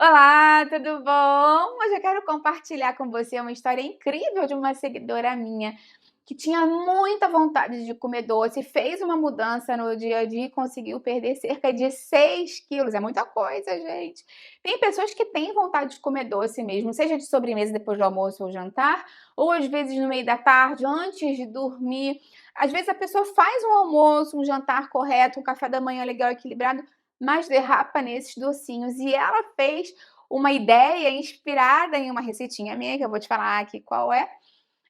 Olá, tudo bom? Hoje eu quero compartilhar com você uma história incrível de uma seguidora minha que tinha muita vontade de comer doce, fez uma mudança no dia a dia e conseguiu perder cerca de 6 quilos. É muita coisa, gente. Tem pessoas que têm vontade de comer doce mesmo, seja de sobremesa depois do almoço ou jantar, ou às vezes no meio da tarde, antes de dormir. Às vezes a pessoa faz um almoço, um jantar correto, um café da manhã legal, equilibrado, mas derrapa nesses docinhos. E ela fez uma ideia inspirada em uma receitinha minha, que eu vou te falar aqui qual é,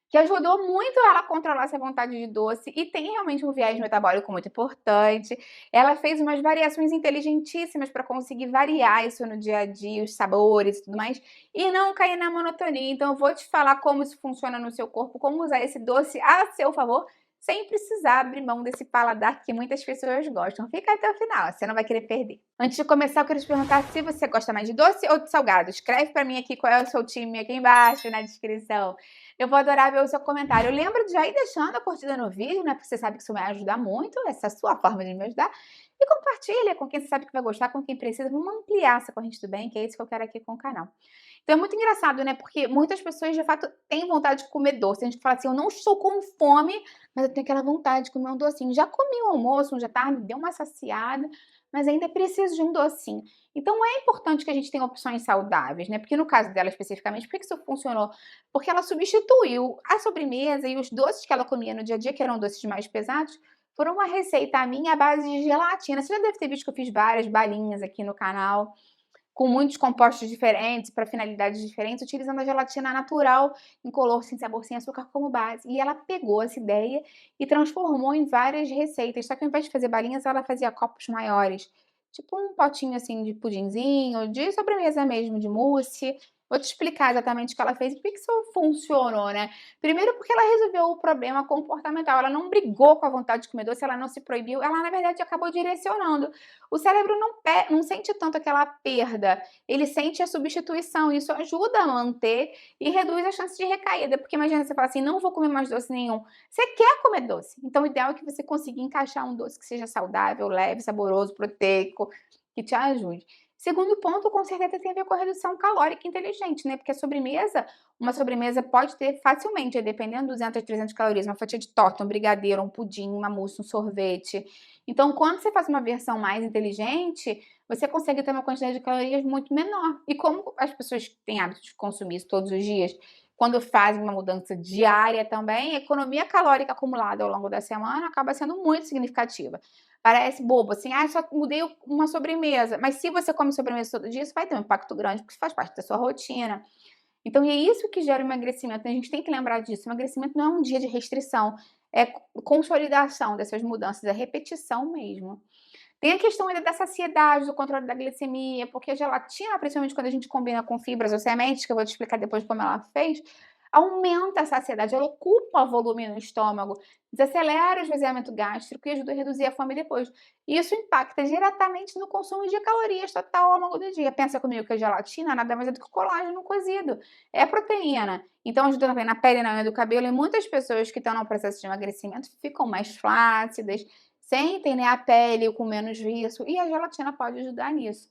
que ajudou muito ela a controlar essa vontade de doce e tem realmente um viés metabólico muito importante. Ela fez umas variações inteligentíssimas para conseguir variar isso no dia a dia, os sabores e tudo mais, e não cair na monotonia. Então eu vou te falar como isso funciona no seu corpo, como usar esse doce a seu favor, sem precisar abrir mão desse paladar que muitas pessoas gostam. Fica até o final, você não vai querer perder. Antes de começar, eu quero te perguntar se você gosta mais de doce ou de salgado. Escreve para mim aqui qual é o seu time aqui embaixo na descrição. Eu vou adorar ver o seu comentário. Lembra de já ir deixando a curtida no vídeo, né? Porque você sabe que isso vai ajudar muito, essa é a sua forma de me ajudar. E compartilha com quem você sabe que vai gostar, com quem precisa. Vamos ampliar essa corrente do bem, que é isso que eu quero aqui com o canal. Então é muito engraçado, né? Porque muitas pessoas, de fato, têm vontade de comer doce. A gente fala assim, eu não estou com fome, mas eu tenho aquela vontade de comer um docinho. Já comi um almoço, um jantar, me deu uma saciada, mas ainda preciso de um docinho. Então é importante que a gente tenha opções saudáveis, né? Porque no caso dela especificamente, por que isso funcionou? Porque ela substituiu a sobremesa e os doces que ela comia no dia a dia, que eram doces mais pesados, por uma receita minha à base de gelatina. Você já deve ter visto que eu fiz várias balinhas aqui no canal, com muitos compostos diferentes, para finalidades diferentes, utilizando a gelatina natural, incolor, sem sabor, sem açúcar como base. E ela pegou essa ideia e transformou em várias receitas. Só que ao invés de fazer balinhas, ela fazia copos maiores. Tipo um potinho assim de pudinzinho, de sobremesa mesmo, de mousse. Vou te explicar exatamente o que ela fez e por que isso funcionou, né? Primeiro porque ela resolveu o problema comportamental. Ela não brigou com a vontade de comer doce, ela não se proibiu, ela na verdade acabou direcionando. O cérebro não sente tanto aquela perda, ele sente a substituição. Isso ajuda a manter e reduz a chance de recaída. Porque imagina você falar assim, não vou comer mais doce nenhum. Você quer comer doce. Então o ideal é que você consiga encaixar um doce que seja saudável, leve, saboroso, proteico, que te ajude. Segundo ponto, com certeza tem a ver com a redução calórica inteligente, né? Porque a sobremesa, uma sobremesa pode ter facilmente, dependendo, 200 a 300 calorias, uma fatia de torta, um brigadeiro, um pudim, uma mousse, um sorvete. Então, quando você faz uma versão mais inteligente, você consegue ter uma quantidade de calorias muito menor. E como as pessoas têm hábito de consumir isso todos os dias, quando fazem uma mudança diária também, a economia calórica acumulada ao longo da semana acaba sendo muito significativa. Parece bobo, assim, só mudei uma sobremesa. Mas se você come sobremesa todo dia, isso vai ter um impacto grande, porque isso faz parte da sua rotina. Então, é isso que gera o emagrecimento, né? A gente tem que lembrar disso. O emagrecimento não é um dia de restrição, é consolidação dessas mudanças, é repetição mesmo. Tem a questão ainda da saciedade, do controle da glicemia, porque a gelatina, principalmente quando a gente combina com fibras ou sementes, que eu vou te explicar depois como ela fez, aumenta a saciedade, ela ocupa volume no estômago, desacelera o esvaziamento gástrico e ajuda a reduzir a fome depois. E isso impacta diretamente no consumo de calorias total ao longo do dia. Pensa comigo que a gelatina nada mais é do que o colágeno cozido, é proteína. Então ajuda também na pele, na unha do cabelo, e muitas pessoas que estão no processo de emagrecimento ficam mais flácidas, sentem, né, a pele com menos viço, e a gelatina pode ajudar nisso.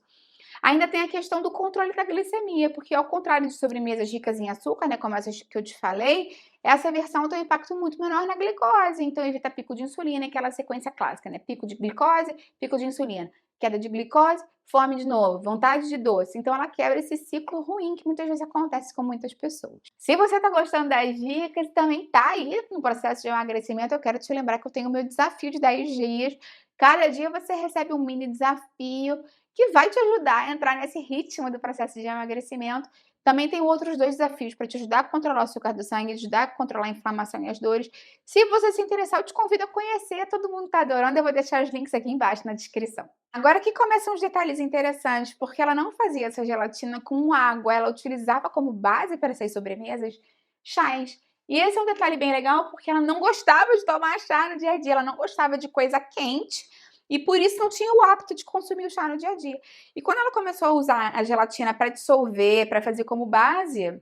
Ainda tem a questão do controle da glicemia, porque ao contrário de sobremesas ricas em açúcar, né, como essas que eu te falei, essa versão tem um impacto muito menor na glicose, então evita pico de insulina, aquela sequência clássica, né, pico de glicose, pico de insulina, queda de glicose, fome de novo, vontade de doce. Então ela quebra esse ciclo ruim que muitas vezes acontece com muitas pessoas. Se você tá gostando das dicas e também tá aí no processo de emagrecimento, eu quero te lembrar que eu tenho o meu desafio de 10 dias. Cada dia você recebe um mini desafio que vai te ajudar a entrar nesse ritmo do processo de emagrecimento. Também tem outros 2 desafios para te ajudar a controlar o açúcar do sangue, ajudar a controlar a inflamação e as dores. Se você se interessar, eu te convido a conhecer, todo mundo está adorando, eu vou deixar os links aqui embaixo na descrição. Agora que começam os detalhes interessantes, porque ela não fazia essa gelatina com água, ela utilizava como base para essas sobremesas chás. E esse é um detalhe bem legal, porque ela não gostava de tomar chá no dia a dia, ela não gostava de coisa quente, e por isso não tinha o hábito de consumir o chá no dia a dia. E quando ela começou a usar a gelatina para dissolver, para fazer como base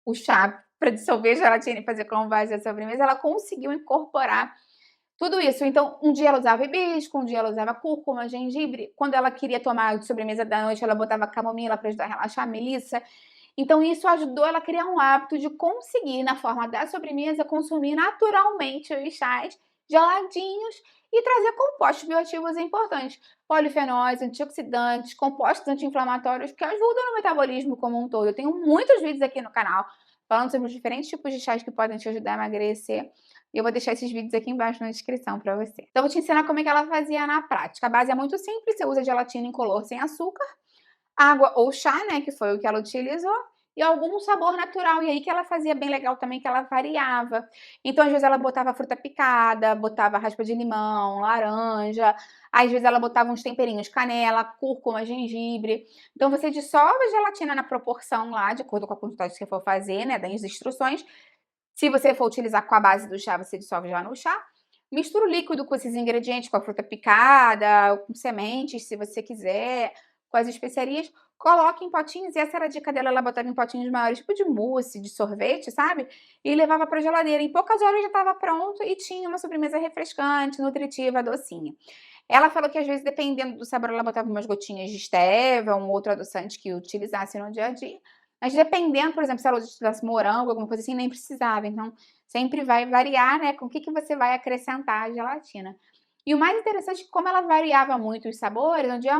o chá, para dissolver a gelatina e fazer como base a sobremesa, ela conseguiu incorporar Tudo isso. Então, um dia ela usava hibisco, um dia ela usava cúrcuma, gengibre. Quando ela queria tomar de sobremesa da noite, ela botava camomila para ajudar a relaxar, melissa. Então, isso ajudou ela a criar um hábito de conseguir, na forma da sobremesa, consumir naturalmente os chás geladinhos e trazer compostos bioativos importantes. Polifenóis, antioxidantes, compostos anti-inflamatórios que ajudam no metabolismo como um todo. Eu tenho muitos vídeos aqui no canal falando sobre os diferentes tipos de chás que podem te ajudar a emagrecer. E eu vou deixar esses vídeos aqui embaixo na descrição para você. Então, eu vou te ensinar como é que ela fazia na prática. A base é muito simples, você usa gelatina incolor sem açúcar, água ou chá, né, que foi o que ela utilizou, e algum sabor natural. E aí que ela fazia bem legal também, que ela variava. Então, às vezes, ela botava fruta picada, botava raspa de limão, laranja. Às vezes, ela botava uns temperinhos, canela, cúrcuma, gengibre. Então, você dissolve a gelatina na proporção lá, de acordo com a quantidade que você for fazer, né, das instruções. Se você for utilizar com a base do chá, você dissolve já no chá. Mistura o líquido com esses ingredientes, com a fruta picada, com sementes, se você quiser, com as especiarias. Coloca em potinhos, e essa era a dica dela, ela botava em potinhos maiores, tipo de mousse, de sorvete, sabe? E levava para geladeira. Em poucas horas já estava pronto e tinha uma sobremesa refrescante, nutritiva, docinha. Ela falou que às vezes, dependendo do sabor, ela botava umas gotinhas de stevia, um outro adoçante que utilizasse no dia a dia. Mas dependendo, por exemplo, se ela utilizasse morango, alguma coisa assim, nem precisava. Então, sempre vai variar, né, com o que você vai acrescentar à gelatina. E o mais interessante é que como ela variava muito os sabores, um dia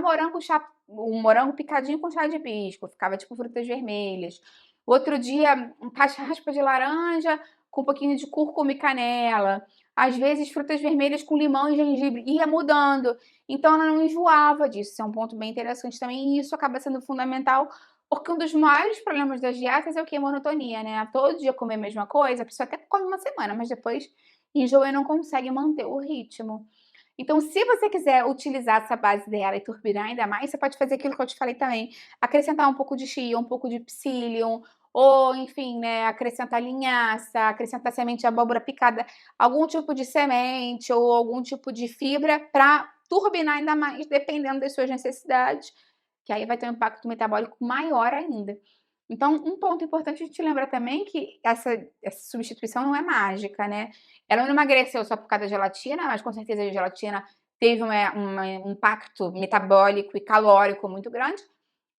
um morango picadinho com chá de hibisco, ficava tipo frutas vermelhas. Outro dia, raspa de laranja com um pouquinho de cúrcuma e canela. Às vezes, frutas vermelhas com limão e gengibre. Ia mudando. Então, ela não enjoava disso. Isso é um ponto bem interessante também. E isso acaba sendo fundamental, porque um dos maiores problemas das dietas é o que? A monotonia, né? Todo dia comer a mesma coisa, a pessoa até come uma semana, mas depois enjoa e não consegue manter o ritmo. Então, se você quiser utilizar essa base dela e turbinar ainda mais, você pode fazer aquilo que eu te falei também, acrescentar um pouco de chia, um pouco de psyllium, ou enfim, né, acrescentar linhaça, acrescentar semente de abóbora picada, algum tipo de semente ou algum tipo de fibra para turbinar ainda mais, dependendo das suas necessidades, que aí vai ter um impacto metabólico maior ainda. Então, um ponto importante de te lembrar também que essa substituição não é mágica, né? Ela não emagreceu só por causa da gelatina, mas com certeza a gelatina teve um impacto metabólico e calórico muito grande,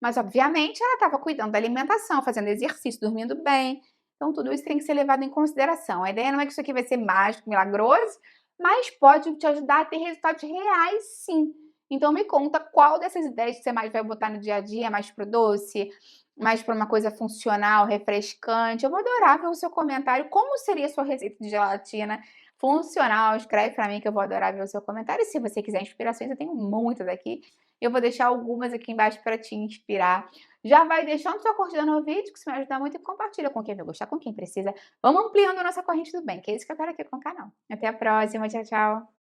mas obviamente ela estava cuidando da alimentação, fazendo exercício, dormindo bem. Então, tudo isso tem que ser levado em consideração. A ideia não é que isso aqui vai ser mágico, milagroso, mas pode te ajudar a ter resultados reais, sim. Então, me conta qual dessas ideias que você mais vai botar no dia a dia, mais pro doce, mais para uma coisa funcional, refrescante. Eu vou adorar ver o seu comentário. Como seria a sua receita de gelatina funcional? Escreve para mim que eu vou adorar ver o seu comentário. E se você quiser inspirações, eu tenho muitas aqui. Eu vou deixar algumas aqui embaixo para te inspirar. Já vai deixando sua curtida no vídeo, que isso me ajuda muito, e compartilha com quem vai gostar, com quem precisa. Vamos ampliando a nossa corrente do bem, que é isso que eu quero aqui com o canal. Até a próxima. Tchau, tchau.